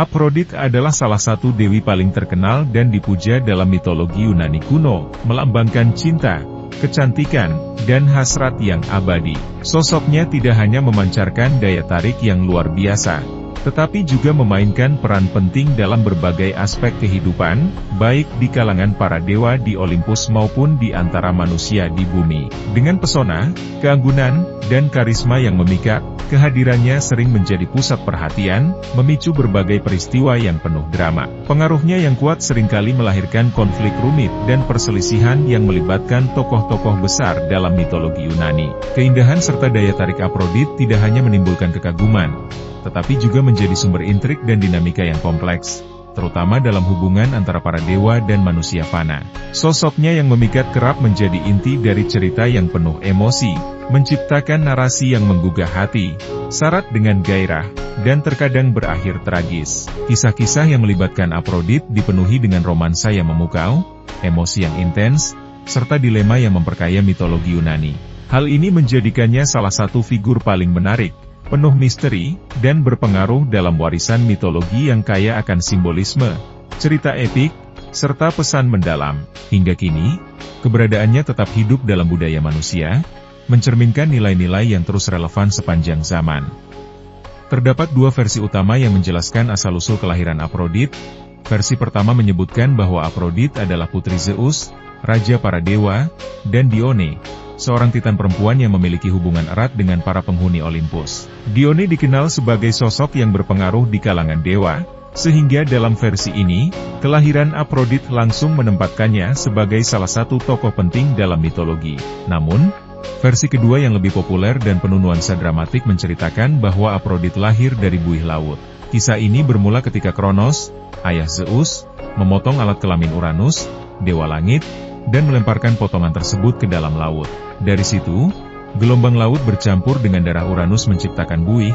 Aphrodite adalah salah satu dewi paling terkenal dan dipuja dalam mitologi Yunani kuno, melambangkan cinta, kecantikan, dan hasrat yang abadi. Sosoknya tidak hanya memancarkan daya tarik yang luar biasa, tetapi juga memainkan peran penting dalam berbagai aspek kehidupan, baik di kalangan para dewa di Olympus maupun di antara manusia di bumi. Dengan pesona, keanggunan, dan karisma yang memikat, kehadirannya sering menjadi pusat perhatian, memicu berbagai peristiwa yang penuh drama. Pengaruhnya yang kuat seringkali melahirkan konflik rumit dan perselisihan yang melibatkan tokoh-tokoh besar dalam mitologi Yunani. Keindahan serta daya tarik Aphrodite tidak hanya menimbulkan kekaguman, tetapi juga menjadi sumber intrik dan dinamika yang kompleks, terutama dalam hubungan antara para dewa dan manusia fana. Sosoknya yang memikat kerap menjadi inti dari cerita yang penuh emosi, menciptakan narasi yang menggugah hati, syarat dengan gairah, dan terkadang berakhir tragis. Kisah-kisah yang melibatkan Aphrodite dipenuhi dengan romansa yang memukau, emosi yang intens, serta dilema yang memperkaya mitologi Yunani. Hal ini menjadikannya salah satu figur paling menarik, penuh misteri, dan berpengaruh dalam warisan mitologi yang kaya akan simbolisme, cerita epik, serta pesan mendalam. Hingga kini, keberadaannya tetap hidup dalam budaya manusia, mencerminkan nilai-nilai yang terus relevan sepanjang zaman. Terdapat dua versi utama yang menjelaskan asal-usul kelahiran Aphrodite. Versi pertama menyebutkan bahwa Aphrodite adalah putri Zeus, raja para dewa, dan Dione, seorang titan perempuan yang memiliki hubungan erat dengan para penghuni Olympus. Dione dikenal sebagai sosok yang berpengaruh di kalangan dewa, sehingga dalam versi ini, kelahiran Aphrodite langsung menempatkannya sebagai salah satu tokoh penting dalam mitologi. Namun, versi kedua yang lebih populer dan penuh nuansa dramatik menceritakan bahwa Aphrodite lahir dari buih laut. Kisah ini bermula ketika Kronos, ayah Zeus, memotong alat kelamin Uranus, dewa langit, dan melemparkan potongan tersebut ke dalam laut. Dari situ, gelombang laut bercampur dengan darah Uranus menciptakan buih,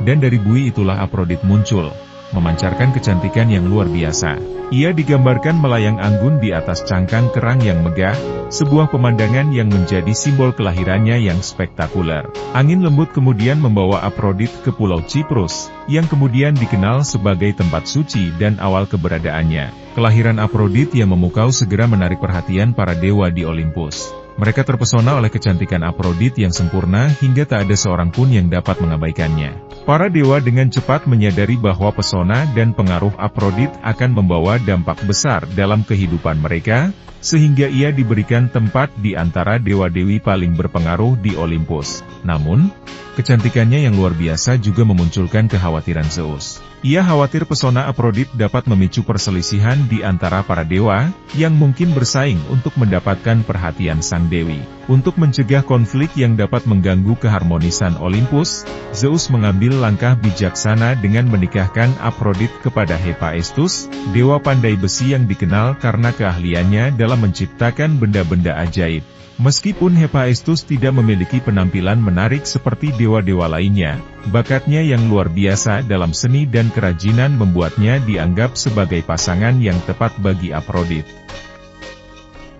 dan dari buih itulah Aphrodite muncul, memancarkan kecantikan yang luar biasa. Ia digambarkan melayang anggun di atas cangkang kerang yang megah, sebuah pemandangan yang menjadi simbol kelahirannya yang spektakuler. Angin lembut kemudian membawa Aphrodite ke Pulau Cyprus, yang kemudian dikenal sebagai tempat suci dan awal keberadaannya. Kelahiran Aphrodite yang memukau segera menarik perhatian para dewa di Olympus. Mereka terpesona oleh kecantikan Aphrodite yang sempurna hingga tak ada seorang pun yang dapat mengabaikannya. Para dewa dengan cepat menyadari bahwa pesona dan pengaruh Aphrodite akan membawa dampak besar dalam kehidupan mereka, sehingga ia diberikan tempat di antara dewa-dewi paling berpengaruh di Olympus. Namun, kecantikannya yang luar biasa juga memunculkan kekhawatiran Zeus. Ia khawatir pesona Aphrodite dapat memicu perselisihan di antara para dewa, yang mungkin bersaing untuk mendapatkan perhatian sang dewi. Untuk mencegah konflik yang dapat mengganggu keharmonisan Olympus, Zeus mengambil langkah bijaksana dengan menikahkan Aphrodite kepada Hephaestus, dewa pandai besi yang dikenal karena keahliannya dalam menciptakan benda-benda ajaib. Meskipun Hephaestus tidak memiliki penampilan menarik seperti dewa-dewa lainnya, bakatnya yang luar biasa dalam seni dan kerajinan membuatnya dianggap sebagai pasangan yang tepat bagi Aphrodite.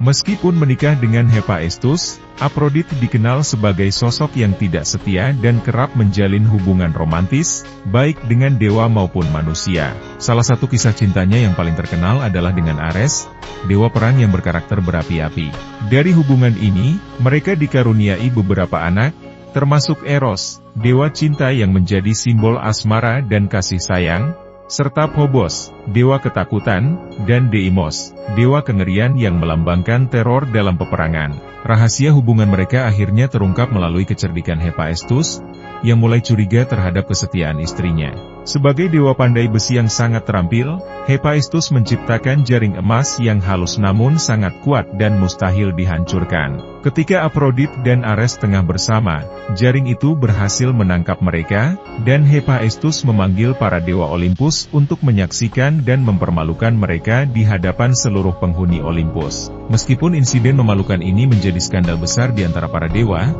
Meskipun menikah dengan Hephaestus, Aphrodite dikenal sebagai sosok yang tidak setia dan kerap menjalin hubungan romantis, baik dengan dewa maupun manusia. Salah satu kisah cintanya yang paling terkenal adalah dengan Ares, dewa perang yang berkarakter berapi-api. Dari hubungan ini, mereka dikaruniai beberapa anak, termasuk Eros, dewa cinta yang menjadi simbol asmara dan kasih sayang, serta Phobos, dewa ketakutan, dan Deimos, dewa kengerian yang melambangkan teror dalam peperangan. Rahasia hubungan mereka akhirnya terungkap melalui kecerdikan Hephaestus, yang mulai curiga terhadap kesetiaan istrinya. Sebagai dewa pandai besi yang sangat terampil, Hephaestus menciptakan jaring emas yang halus namun sangat kuat dan mustahil dihancurkan. Ketika Aphrodite dan Ares tengah bersama, jaring itu berhasil menangkap mereka, dan Hephaestus memanggil para dewa Olympus untuk menyaksikan dan mempermalukan mereka di hadapan seluruh penghuni Olympus. Meskipun insiden memalukan ini menjadi skandal besar di antara para dewa,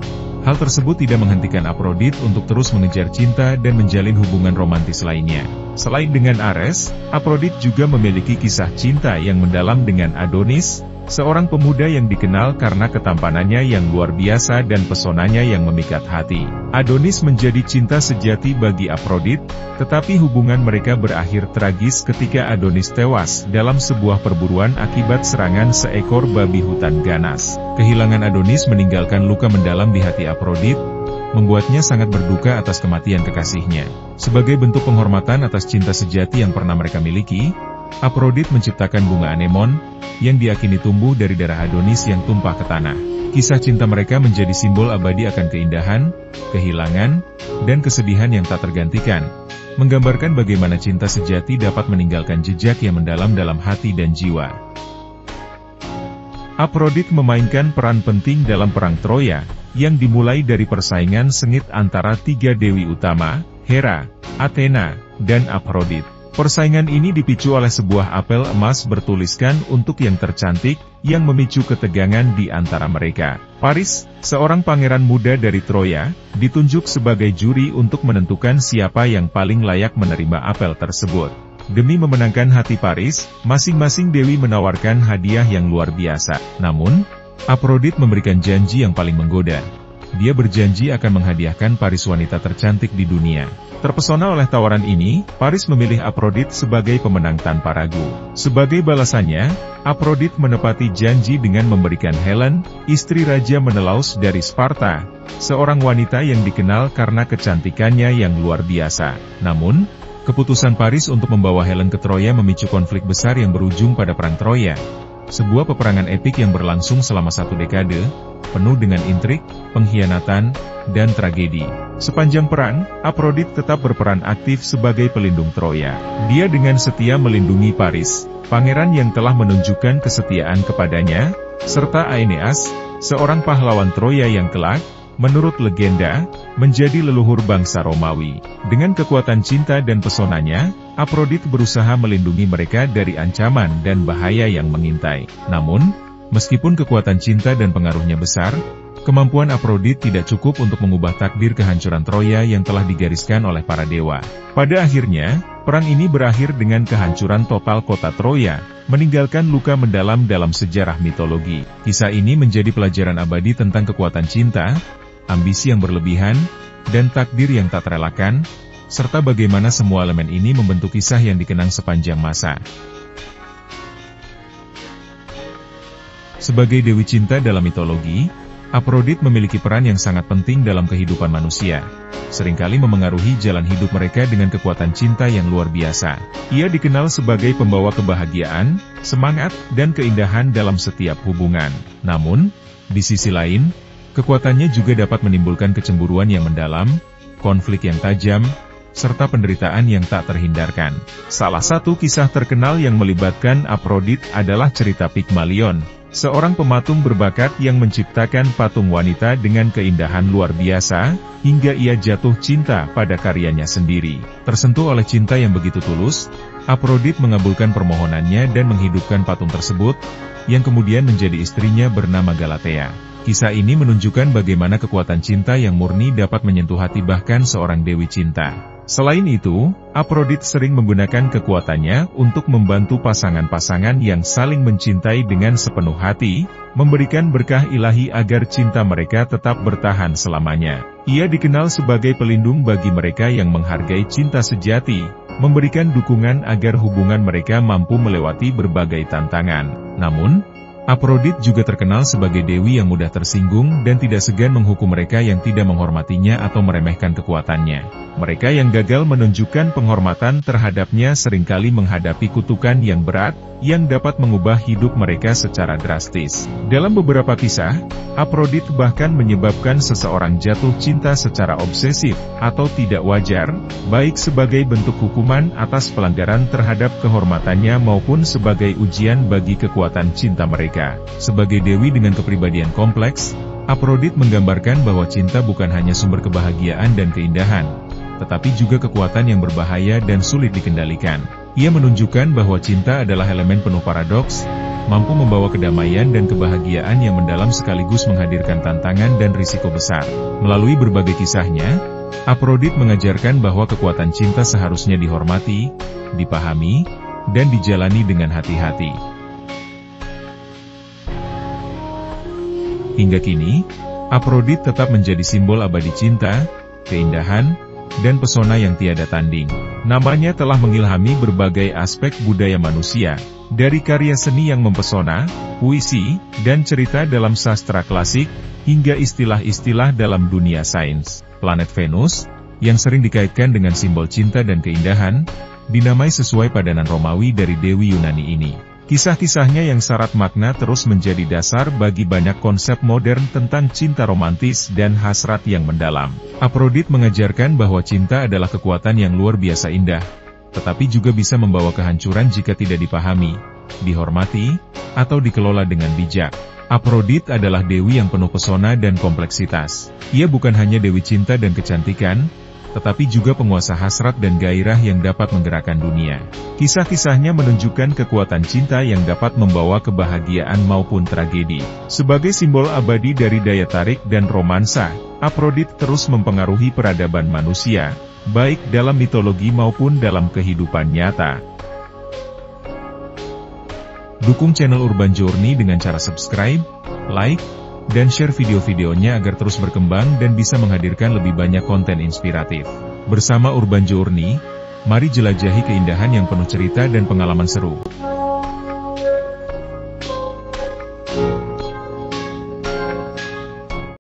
hal tersebut tidak menghentikan Aphrodite untuk terus mengejar cinta dan menjalin hubungan romantis lainnya. Selain dengan Ares, Aphrodite juga memiliki kisah cinta yang mendalam dengan Adonis, seorang pemuda yang dikenal karena ketampanannya yang luar biasa dan pesonanya yang memikat hati. Adonis menjadi cinta sejati bagi Aphrodite, tetapi hubungan mereka berakhir tragis ketika Adonis tewas dalam sebuah perburuan akibat serangan seekor babi hutan ganas. Kehilangan Adonis meninggalkan luka mendalam di hati Aphrodite, membuatnya sangat berduka atas kematian kekasihnya. Sebagai bentuk penghormatan atas cinta sejati yang pernah mereka miliki, Aphrodite menciptakan bunga anemon, yang diyakini tumbuh dari darah Adonis yang tumpah ke tanah. Kisah cinta mereka menjadi simbol abadi akan keindahan, kehilangan, dan kesedihan yang tak tergantikan, menggambarkan bagaimana cinta sejati dapat meninggalkan jejak yang mendalam dalam hati dan jiwa. Aphrodite memainkan peran penting dalam Perang Troya, yang dimulai dari persaingan sengit antara tiga dewi utama, Hera, Athena, dan Aphrodite. Persaingan ini dipicu oleh sebuah apel emas bertuliskan untuk yang tercantik, yang memicu ketegangan di antara mereka. Paris, seorang pangeran muda dari Troya, ditunjuk sebagai juri untuk menentukan siapa yang paling layak menerima apel tersebut. Demi memenangkan hati Paris, masing-masing dewi menawarkan hadiah yang luar biasa. Namun, Aphrodite memberikan janji yang paling menggoda. Dia berjanji akan menghadiahkan Paris wanita tercantik di dunia. Terpesona oleh tawaran ini, Paris memilih Aphrodite sebagai pemenang tanpa ragu. Sebagai balasannya, Aphrodite menepati janji dengan memberikan Helen, istri Raja Menelaus dari Sparta, seorang wanita yang dikenal karena kecantikannya yang luar biasa. Namun, keputusan Paris untuk membawa Helen ke Troya memicu konflik besar yang berujung pada Perang Troya. Sebuah peperangan epik yang berlangsung selama 1 dekade, penuh dengan intrik, pengkhianatan, dan tragedi. Sepanjang perang, Aphrodite tetap berperan aktif sebagai pelindung Troya. Dia dengan setia melindungi Paris, pangeran yang telah menunjukkan kesetiaan kepadanya, serta Aeneas, seorang pahlawan Troya yang kelak, menurut legenda, menjadi leluhur bangsa Romawi. Dengan kekuatan cinta dan pesonanya, Aphrodite berusaha melindungi mereka dari ancaman dan bahaya yang mengintai. Namun, meskipun kekuatan cinta dan pengaruhnya besar, kemampuan Aphrodite tidak cukup untuk mengubah takdir kehancuran Troya yang telah digariskan oleh para dewa. Pada akhirnya, perang ini berakhir dengan kehancuran total kota Troya, meninggalkan luka mendalam dalam sejarah mitologi. Kisah ini menjadi pelajaran abadi tentang kekuatan cinta, ambisi yang berlebihan, dan takdir yang tak terelakkan, serta bagaimana semua elemen ini membentuk kisah yang dikenang sepanjang masa. Sebagai dewi cinta dalam mitologi, Aphrodite memiliki peran yang sangat penting dalam kehidupan manusia. Seringkali memengaruhi jalan hidup mereka dengan kekuatan cinta yang luar biasa. Ia dikenal sebagai pembawa kebahagiaan, semangat, dan keindahan dalam setiap hubungan. Namun, di sisi lain, kekuatannya juga dapat menimbulkan kecemburuan yang mendalam, konflik yang tajam, serta penderitaan yang tak terhindarkan. Salah satu kisah terkenal yang melibatkan Aphrodite adalah cerita Pygmalion, seorang pematung berbakat yang menciptakan patung wanita dengan keindahan luar biasa, hingga ia jatuh cinta pada karyanya sendiri. Tersentuh oleh cinta yang begitu tulus, Aphrodite mengabulkan permohonannya dan menghidupkan patung tersebut, yang kemudian menjadi istrinya bernama Galatea. Kisah ini menunjukkan bagaimana kekuatan cinta yang murni dapat menyentuh hati bahkan seorang dewi cinta. Selain itu, Aphrodite sering menggunakan kekuatannya untuk membantu pasangan-pasangan yang saling mencintai dengan sepenuh hati, memberikan berkah ilahi agar cinta mereka tetap bertahan selamanya. Ia dikenal sebagai pelindung bagi mereka yang menghargai cinta sejati, memberikan dukungan agar hubungan mereka mampu melewati berbagai tantangan. Namun, Aphrodite juga terkenal sebagai dewi yang mudah tersinggung dan tidak segan menghukum mereka yang tidak menghormatinya atau meremehkan kekuatannya. Mereka yang gagal menunjukkan penghormatan terhadapnya seringkali menghadapi kutukan yang berat, yang dapat mengubah hidup mereka secara drastis. Dalam beberapa kisah, Aphrodite bahkan menyebabkan seseorang jatuh cinta secara obsesif, atau tidak wajar, baik sebagai bentuk hukuman atas pelanggaran terhadap kehormatannya maupun sebagai ujian bagi kekuatan cinta mereka. Sebagai dewi dengan kepribadian kompleks, Aphrodite menggambarkan bahwa cinta bukan hanya sumber kebahagiaan dan keindahan, tetapi juga kekuatan yang berbahaya dan sulit dikendalikan. Ia menunjukkan bahwa cinta adalah elemen penuh paradoks, mampu membawa kedamaian dan kebahagiaan yang mendalam sekaligus menghadirkan tantangan dan risiko besar. Melalui berbagai kisahnya, Aphrodite mengajarkan bahwa kekuatan cinta seharusnya dihormati, dipahami, dan dijalani dengan hati-hati. Hingga kini, Aphrodite tetap menjadi simbol abadi cinta, keindahan, dan pesona yang tiada tanding. Namanya telah mengilhami berbagai aspek budaya manusia, dari karya seni yang mempesona, puisi, dan cerita dalam sastra klasik, hingga istilah-istilah dalam dunia sains. Planet Venus, yang sering dikaitkan dengan simbol cinta dan keindahan, dinamai sesuai padanan Romawi dari Dewi Yunani ini. Kisah-kisahnya yang syarat makna terus menjadi dasar bagi banyak konsep modern tentang cinta romantis dan hasrat yang mendalam. Aphrodite mengajarkan bahwa cinta adalah kekuatan yang luar biasa indah, tetapi juga bisa membawa kehancuran jika tidak dipahami, dihormati, atau dikelola dengan bijak. Aphrodite adalah dewi yang penuh pesona dan kompleksitas. Ia bukan hanya dewi cinta dan kecantikan, tetapi juga penguasa hasrat dan gairah yang dapat menggerakkan dunia. Kisah-kisahnya menunjukkan kekuatan cinta yang dapat membawa kebahagiaan maupun tragedi. Sebagai simbol abadi dari daya tarik dan romansa, Aphrodite terus mempengaruhi peradaban manusia, baik dalam mitologi maupun dalam kehidupan nyata. Dukung channel Urban Journey dengan cara subscribe, like, dan share video-videonya agar terus berkembang dan bisa menghadirkan lebih banyak konten inspiratif. Bersama Urban Journey, mari jelajahi keindahan yang penuh cerita dan pengalaman seru.